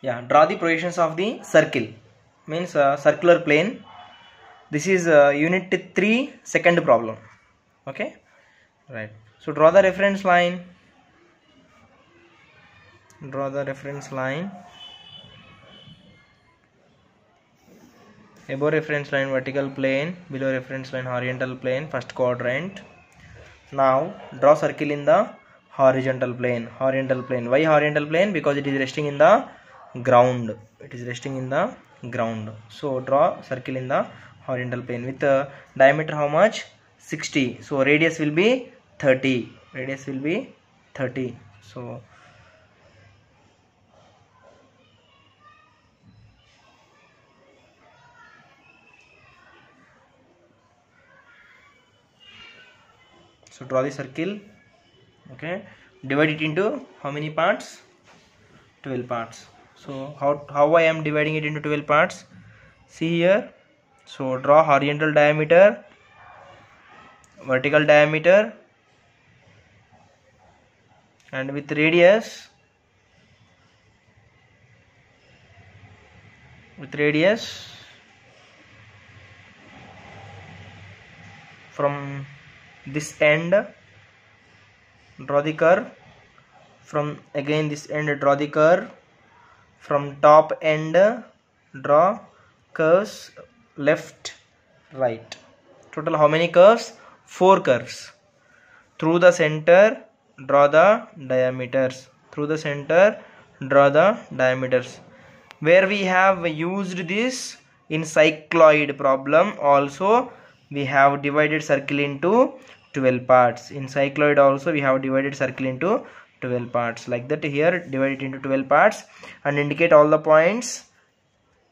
Yeah, draw the projections of the circle, means circular plane. This is unit 3 second problem. Okay, right. So draw the reference line. Draw the reference line. Above reference line vertical plane, below reference line horizontal plane, first quadrant. Now draw circle in the horizontal plane. Horizontal plane. Why horizontal plane? Because it is resting in the ground. It is resting in the ground. So draw circle in the horizontal plane with diameter how much? 60. So radius will be 30. Radius will be 30. So draw the circle. Okay, divide it into how many parts? 12 parts. So how I am dividing it into 12 parts? See here. So draw horizontal diameter, vertical diameter, and with radius, from this end draw the curve, from again this end draw the curve, from top end draw curves left right. Total how many curves? 4 curves. Through the center draw the diameters. Through the center draw the diameters. Where we have used this in cycloid problem, also we have divided circle into 12 parts. In cycloid also we have divided circle into 12 parts. Like that, here divide it into 12 parts and indicate all the points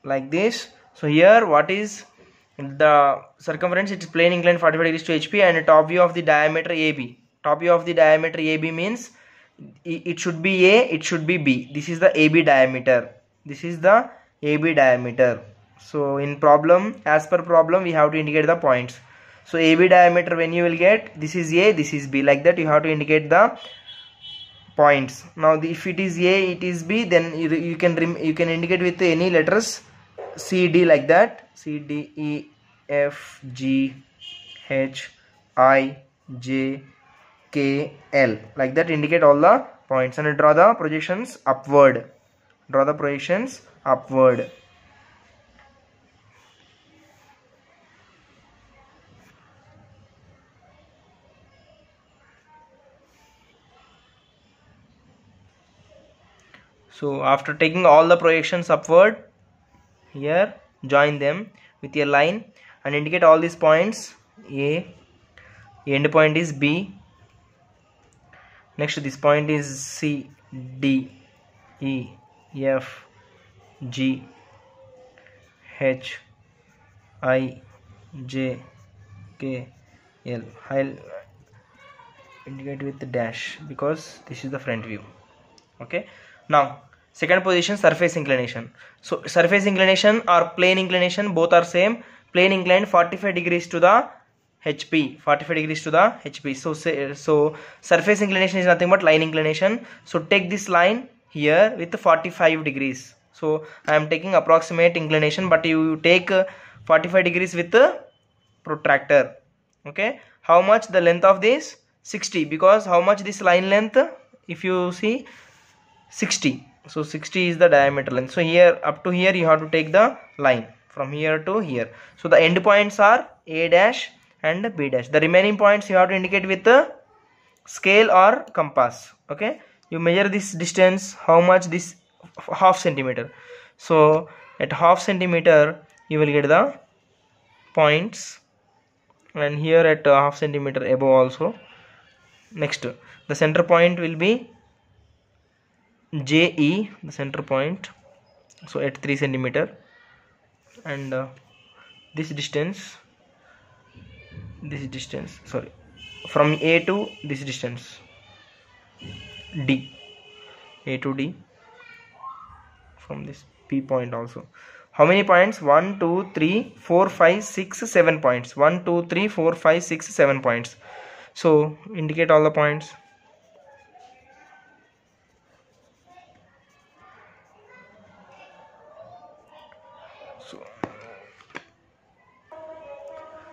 like this. So here what is the circumference? It is plane inclined 45 degrees to HP, and top view of the diameter AB. Top view of the diameter AB means it should be A, it should be B. This is the AB diameter. This is the AB diameter. So in problem, as per problem, we have to indicate the points. So AB diameter, when you will get, this is A, this is B. Like that you have to indicate the points. Now if it is A, it is B, then you can indicate with any letters C, D, like that. C, D, E, F, G, H, I, J, K, L. Like that indicate all the points and draw the projections upward. Draw the projections upward. So after taking all the projections upward, here join them with a line and indicate all these points. A, end point is B. Next this point is C, D, E, F, G, H, I, J, K, L. I'll indicate with the dash because this is the front view. Okay. Now second position, surface inclination. So surface inclination or plane inclination, both are same. Plane inclined 45 degrees to the HP. 45 degrees to the HP. So surface inclination is nothing but line inclination. So take this line here with 45 degrees. So I am taking approximate inclination, but you take 45 degrees with the protractor. Okay. How much the length of this? 60. Because how much this line length? If you see 60. So 60 is the diameter length. So here up to here you have to take the line from here to here. So the end points are A dash and B dash. The remaining points you have to indicate with the scale or compass. Okay. You measure this distance. How much? This half centimeter. So at half centimeter you will get the points, and here at half centimeter above also. Next, the center point will be JE, the center point. So at 3 centimeter, and this distance sorry, from A to this distance D, A to D, from this P point also. How many points? 1 2 3 4 5 6 7 points. 1 2 3 4 5 6 7 points. So indicate all the points.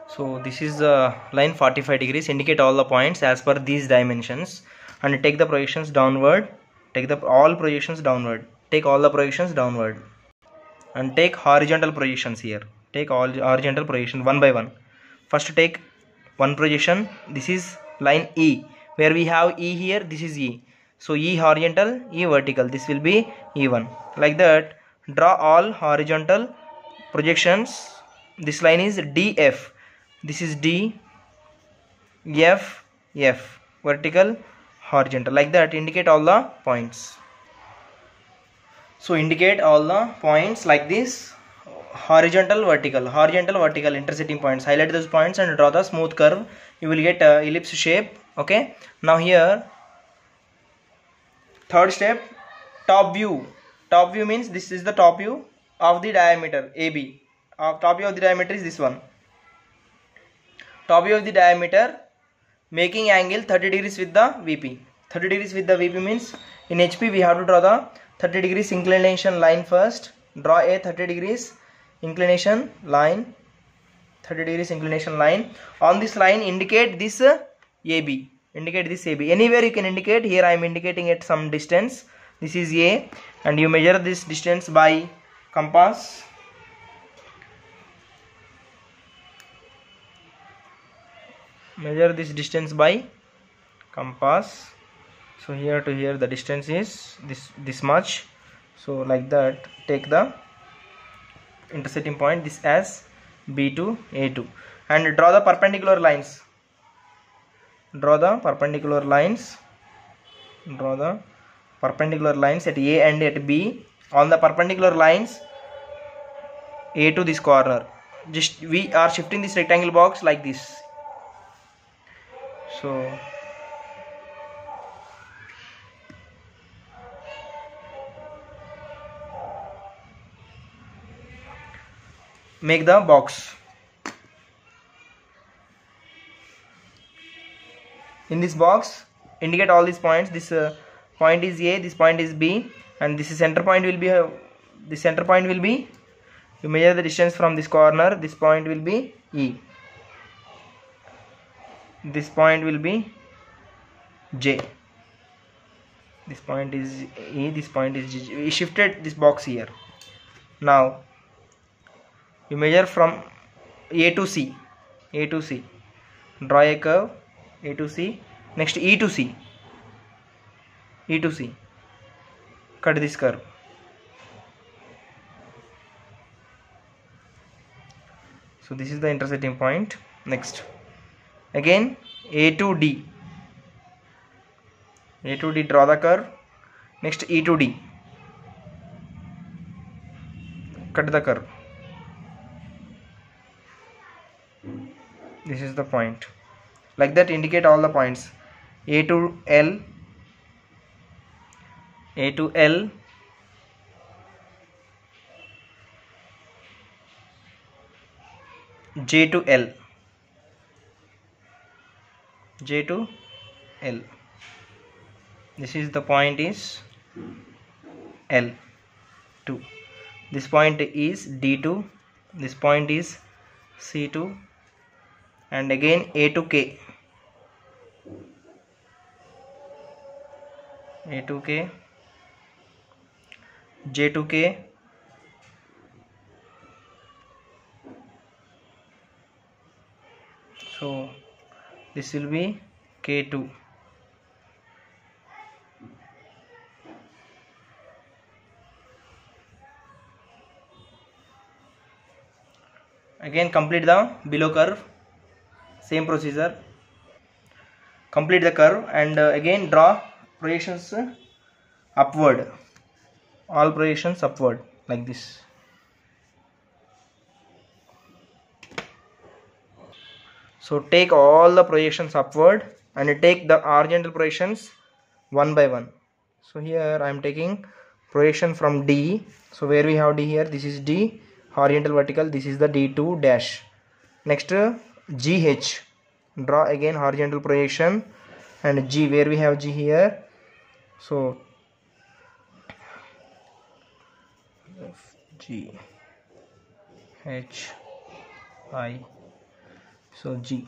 So this is the line 45 degrees. Indicate all the points as per these dimensions and take the projections downward. Take all projections downward. Take all the projections downward and take horizontal projections here. Take all horizontal projection one by one. First take one projection. This is line E, where we have E here. This is E. So E horizontal, E vertical. This will be E1. Like that, draw all horizontal projections. This line is DF. This is D, F, F. Vertical, horizontal. Like that, indicate all the points. So indicate all the points like this. Horizontal, vertical intersecting points. Highlight those points and draw the smooth curve. You will get ellipse shape. Okay. Now here, third step, top view. Top view means this is the top view of the diameter AB. Top view of the diameter is this one. Top view of the diameter, making angle 30 degrees with the VP. 30 degrees with the VP means in HP we have to draw the 30 degrees inclination line first. Draw a 30 degrees inclination line. 30 degrees inclination line. On this line indicate this AB. Indicate this AB. Anywhere you can indicate. Here I am indicating at some distance. This is A and you measure this distance by compass. Measure this distance by compass. So here to here the distance is this much. So like that, take the intersecting point this as B to A2 and draw the perpendicular lines. Draw the perpendicular lines. Draw the perpendicular lines at A and at B. On the perpendicular lines, A to this corner. Just we are shifting this rectangle box like this. So make the box. In this box, indicate all these points. This point is A, this point is B, and this center point will be you measure the distance from this corner. This point will be E. This point will be J. This point is E, this point is J. We shifted this box here. Now you measure from A to C. A to C. Draw a curve. A to C. Next E to C. E to C. Cut this curve. So this is the intersecting point. Next, again A to D. A to D, draw the curve. Next E to D. Cut the curve. This is the point. Like that, indicate all the points. A to L. A to L. J to L. J to L. This is the point is L2. This point is D2. This point is C2. And again A to K. A to K. J to K. So this will be K2. Again complete the below curve. Same procedure. Complete the curve and again draw projections upward. All projections upward like this. So take all the projections upward and take the horizontal projections one by one. So here I am taking projection from D. So where we have D here, this is D, horizontal vertical, this is the D2 dash. Next GH, draw again horizontal projection, and G, where we have G here. So G, H I. So G,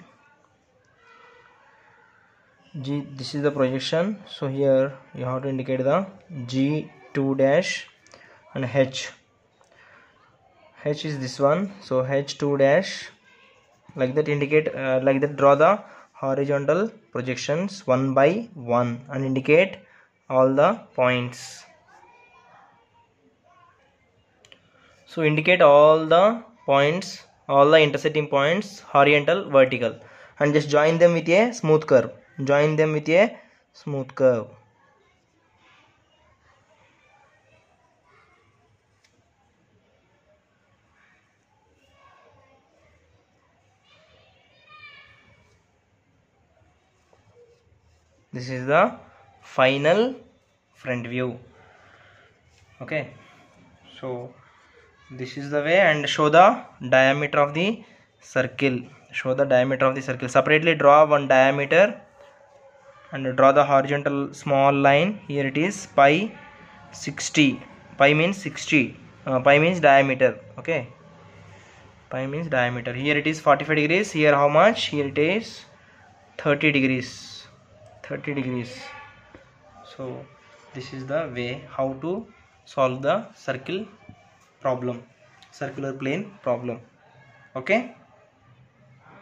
this is the projection. So here you have to indicate the G2 dash and H is this one. So H2 dash, like that indicate, like that draw the horizontal projections one by one and indicate all the points. So indicate all the points, all the intersecting points, horizontal, vertical, and just join them with a smooth curve. Join them with a smooth curve. This is the final front view. Okay, so this is the way, and show the diameter of the circle. Show the diameter of the circle. Separately draw one diameter and draw the horizontal small line. Here it is pi 60. Pi means 60. Pi means diameter. Okay, pi means diameter. Here it is 45 degrees. Here how much? Here it is 30 degrees. 30 degrees. So this is the way how to solve the circle problem, circular plane problem. Okay.